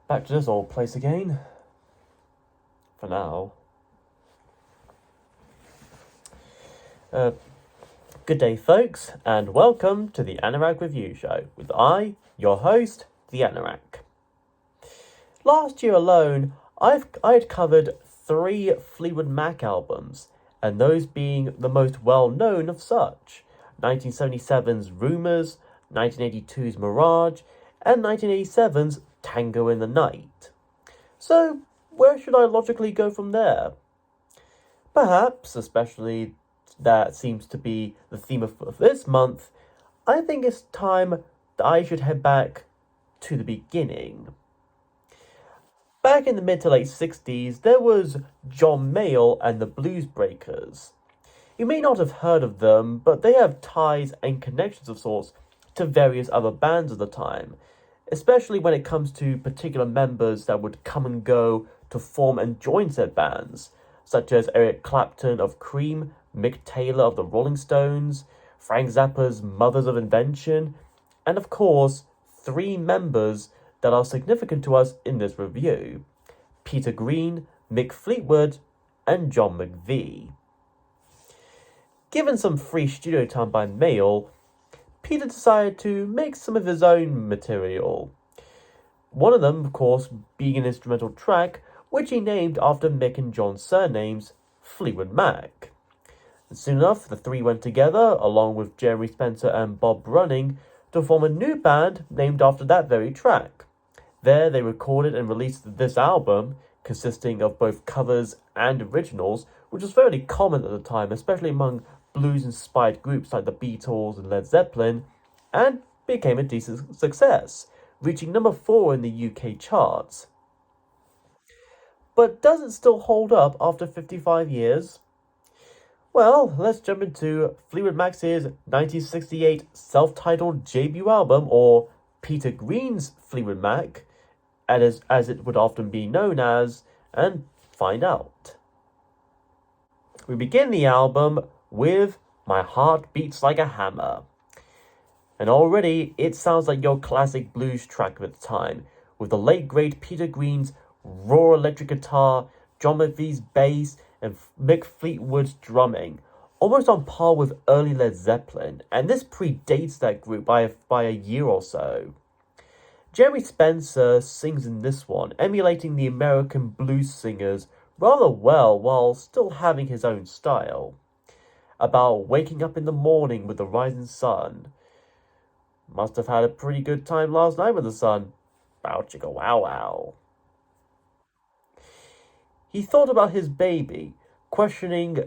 Back to this old place again. For now. Good day, folks, and welcome to the Anorak Review Show with your host, the Anorak. Last year alone, I had covered 3 Fleetwood Mac albums, and those being the most well-known of such: 1977's Rumours, 1982's Mirage, and 1987's Tango in the Night. So, where should I logically go from there? Perhaps, especially that seems to be the theme of this month, I think it's time that I should head back to the beginning. Back in the mid to late 60s, there was John Mayall and the Blues Breakers. You may not have heard of them, but they have ties and connections of sorts to various other bands of the time, especially when it comes to particular members that would come and go to form and join said bands, such as Eric Clapton of Cream, Mick Taylor of the Rolling Stones, Frank Zappa's Mothers of Invention, and of course, 3 members that are significant to us in this review: Peter Green, Mick Fleetwood, and John McVie. Given some free studio time by Mayall, Peter decided to make some of his own material. One of them, of course, being an instrumental track, which he named after Mick and John's surnames, Fleetwood Mac. And soon enough, the 3 went together, along with Jeremy Spencer and Bob Brunning, to form a new band named after that very track. There, they recorded and released this album, consisting of both covers and originals, which was fairly common at the time, especially among blues-inspired groups like the Beatles and Led Zeppelin, and became a decent success, reaching number 4 in the UK charts. But does it still hold up after 55 years? Well, let's jump into Fleetwood Mac's 1968 self-titled debut album, or Peter Green's Fleetwood Mac, as it would often be known as, and find out. We begin the album with My Heart Beats Like a Hammer. And already, it sounds like your classic blues track of its time, with the late great Peter Green's raw electric guitar, John McVie's bass, and Mick Fleetwood's drumming, almost on par with early Led Zeppelin, and this predates that group by a year or so. Jeremy Spencer sings in this one, emulating the American blues singers rather well while still having his own style. About waking up in the morning with the rising sun. Must have had a pretty good time last night with the sun. Bow chicka wow wow. He thought about his baby, questioning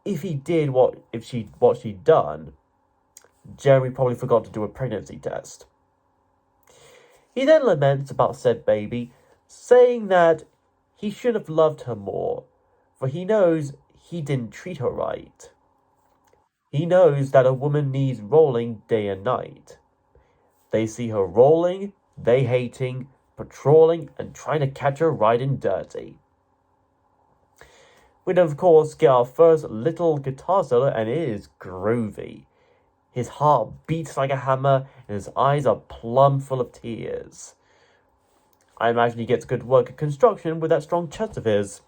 if he did what she'd done. Jeremy probably forgot to do a pregnancy test. He then laments about said baby, saying that he should have loved her more, for he knows he didn't treat her right. He knows that a woman needs rolling day and night. They see her rolling, they hating, patrolling, and trying to catch her riding dirty. We then, of course, get our first little guitar solo, and it is groovy. His heart beats like a hammer, and his eyes are plumb full of tears. I imagine he gets good work at construction with that strong chest of his.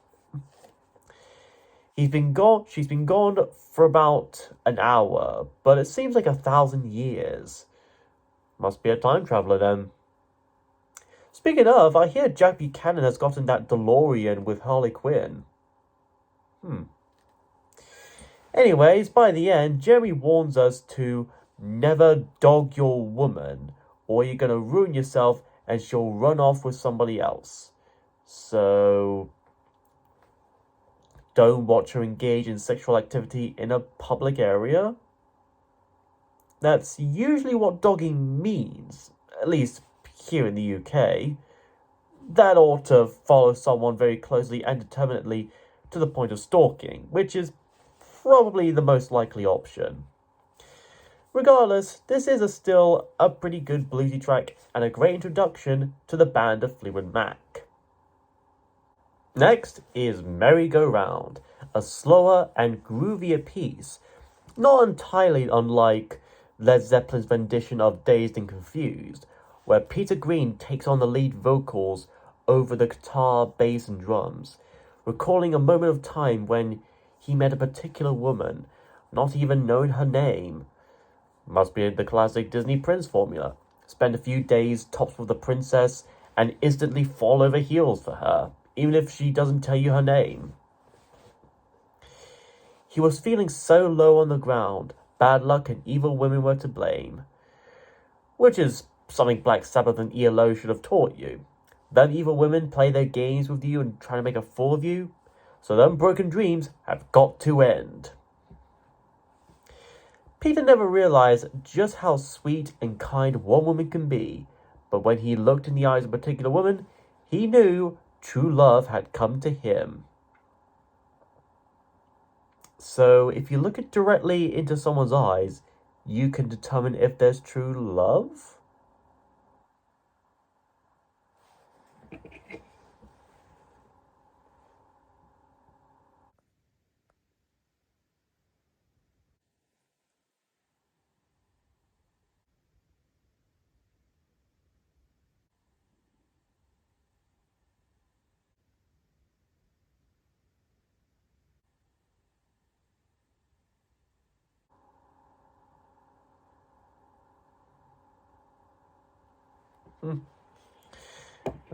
She's been gone for about an hour, but it seems like 1,000 years. Must be a time traveler then. Speaking of, I hear Jack Buchanan has gotten that DeLorean with Harley Quinn. Anyways, by the end, Jeremy warns us to never dog your woman, or you're gonna ruin yourself and she'll run off with somebody else. So, don't watch her engage in sexual activity in a public area. That's usually what dogging means, at least here in the UK. That ought to follow someone very closely and determinedly to the point of stalking, which is probably the most likely option. Regardless, this is still a pretty good bluesy track and a great introduction to the band of Fleetwood Mac. Next is Merry Go Round, a slower and groovier piece, not entirely unlike Led Zeppelin's rendition of Dazed and Confused, where Peter Green takes on the lead vocals over the guitar, bass, and drums, recalling a moment of time when he met a particular woman, not even knowing her name. Must be the classic Disney Prince formula. Spend a few days tops with the princess and instantly fall over heels for her, even if she doesn't tell you her name. He was feeling so low on the ground, bad luck and evil women were to blame. Which is something Black Sabbath and ELO should have taught you. Them evil women play their games with you and try to make a fool of you, so them broken dreams have got to end. Peter never realized just how sweet and kind one woman can be, but when he looked in the eyes of a particular woman, he knew true love had come to him. So if you look directly into someone's eyes, you can determine if there's true love?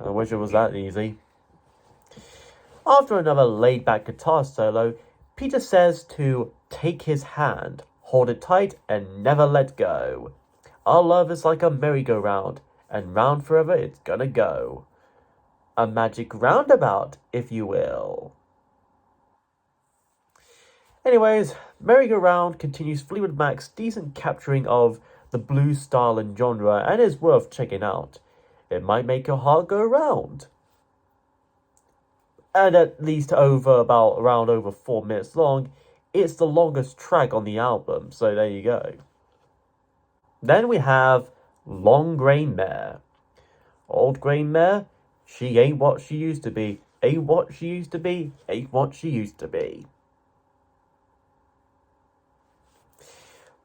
I wish it was that easy. After another laid-back guitar solo, Peter says to take his hand, hold it tight, and never let go. Our love is like a merry-go-round, and round forever it's gonna go. A magic roundabout, if you will. Anyways, merry-go-round continues Fleetwood Mac's decent capturing of the blues style and genre and is worth checking out. It might make your heart go round. And at least around over 4 minutes long, it's the longest track on the album, so there you go. Then we have Long Grey Mare. Old grey mare, she ain't what she used to be, ain't what she used to be, ain't what she used to be.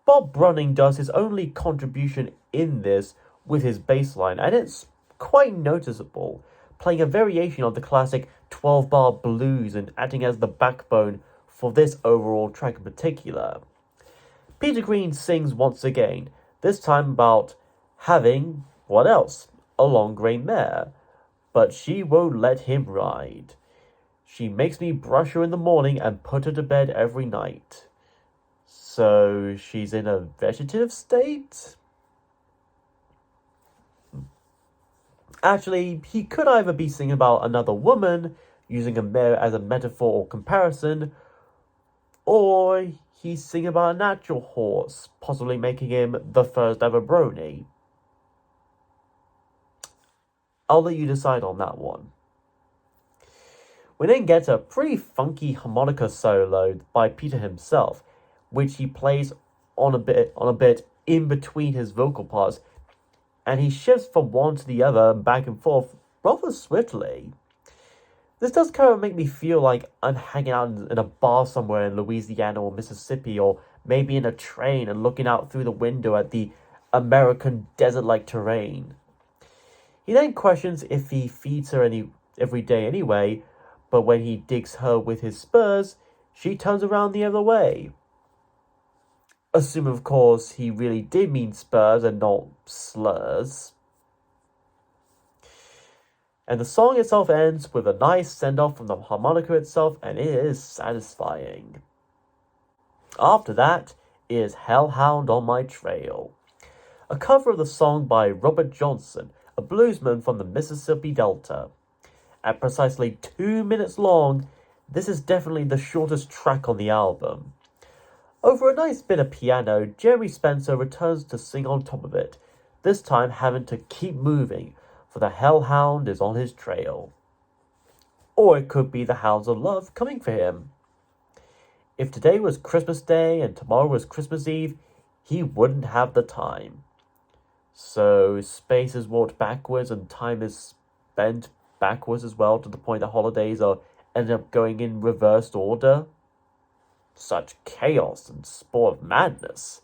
Bob Brunning does his only contribution in this with his bass line, and it's quite noticeable, playing a variation of the classic 12-bar blues and acting as the backbone for this overall track in particular. Peter Green sings once again, this time about having, what else? A long grey mare, but she won't let him ride. She makes me brush her in the morning and put her to bed every night. So she's in a vegetative state? Actually, he could either be singing about another woman, using a mare as a metaphor or comparison, or he's singing about a natural horse, possibly making him the first ever brony. I'll let you decide on that one. We then get a pretty funky harmonica solo by Peter himself, which he plays on a bit in between his vocal parts, and he shifts from one to the other back and forth rather swiftly. This does kind of make me feel like I'm hanging out in a bar somewhere in Louisiana or Mississippi, or maybe in a train and looking out through the window at the American desert-like terrain. He then questions if he feeds her every day anyway, but when he digs her with his spurs, she turns around the other way. Assuming, of course, he really did mean spurs and not slurs. And the song itself ends with a nice send-off from the harmonica itself, and it is satisfying. After that is Hellhound on My Trail, a cover of the song by Robert Johnson, a bluesman from the Mississippi Delta. At precisely 2 minutes long, this is definitely the shortest track on the album. Over a nice bit of piano, Jeremy Spencer returns to sing on top of it, this time having to keep moving, for the hellhound is on his trail. Or it could be the hounds of love coming for him. If today was Christmas Day and tomorrow was Christmas Eve, he wouldn't have the time. So space is walked backwards and time is spent backwards as well, to the point that holidays are ended up going in reversed order. Such chaos and sport of madness.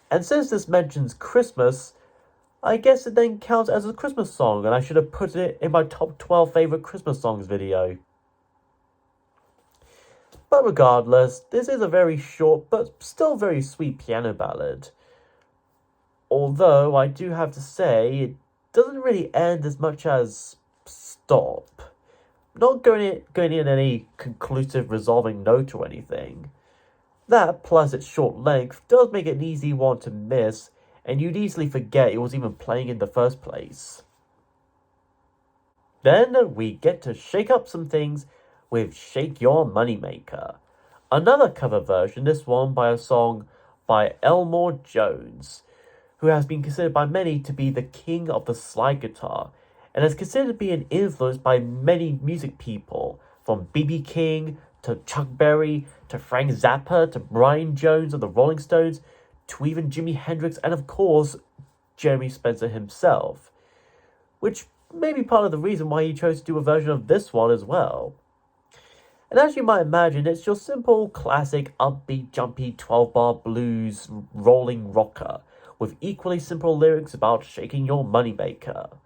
And since this mentions Christmas, I guess it then counts as a Christmas song, and I should have put it in my top 12 favourite Christmas songs video. But regardless, this is a very short but still very sweet piano ballad. Although I do have to say, it doesn't really end as much as stop. Not going in any conclusive resolving note or anything. That, plus its short length, does make it an easy one to miss, and you'd easily forget it was even playing in the first place. Then we get to shake up some things with Shake Your Moneymaker. Another cover version, this one by a song by Elmore Jones, who has been considered by many to be the king of the slide guitar, and is considered to be an influence by many music people, from B.B. King to Chuck Berry to Frank Zappa to Brian Jones of the Rolling Stones to even Jimi Hendrix and of course Jeremy Spencer himself, which may be part of the reason why he chose to do a version of this one as well. And as you might imagine, it's your simple, classic, upbeat, jumpy 12-bar blues rolling rocker with equally simple lyrics about shaking your moneymaker.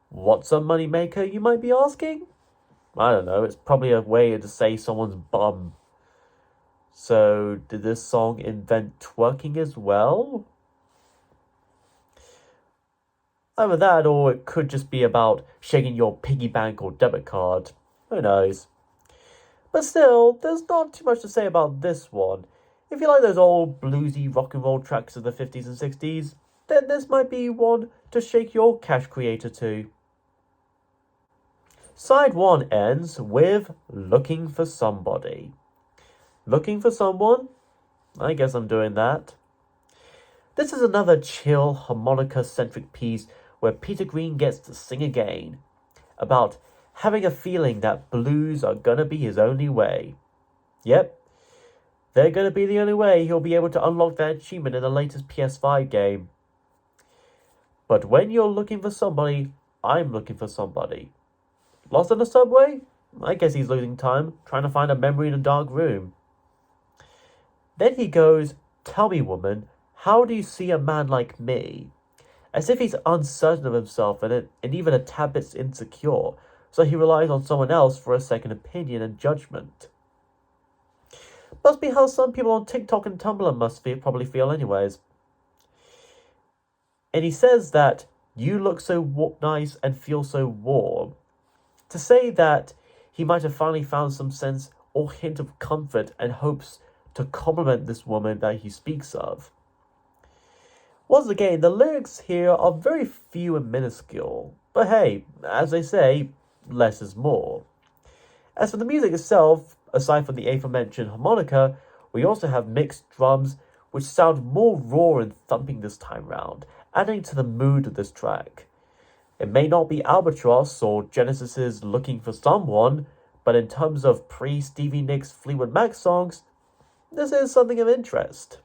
What's a moneymaker, you might be asking? I don't know, it's probably a way to say someone's bum. So, did this song invent twerking as well? Either that, or it could just be about shaking your piggy bank or debit card. Who knows? But still, there's not too much to say about this one. If you like those old bluesy rock and roll tracks of the 50s and 60s, then this might be one to shake your cash creator to. Side 1 ends with Looking for Somebody. Looking for someone? I guess I'm doing that. This is another chill, harmonica-centric piece where Peter Green gets to sing again, about having a feeling that blues are gonna be his only way. Yep, they're gonna be the only way he'll be able to unlock that achievement in the latest PS5 game. But when you're looking for somebody, I'm looking for somebody. Lost in the subway? I guess he's losing time, trying to find a memory in a dark room. Then he goes, "Tell me, woman, how do you see a man like me?" As if he's uncertain of himself and even a tad bit insecure, so he relies on someone else for a second opinion and judgment. Must be how some people on TikTok and Tumblr probably feel anyways. And he says that, "You look so nice and feel so warm." To say that he might have finally found some sense or hint of comfort and hopes to compliment this woman that he speaks of. Once again, the lyrics here are very few and minuscule, but hey, as they say, less is more. As for the music itself, aside from the aforementioned harmonica, we also have mixed drums which sound more raw and thumping this time round, adding to the mood of this track. It may not be Albatross or Genesis's Looking for Someone, but in terms of pre-Stevie Nicks Fleetwood Mac songs, this is something of interest.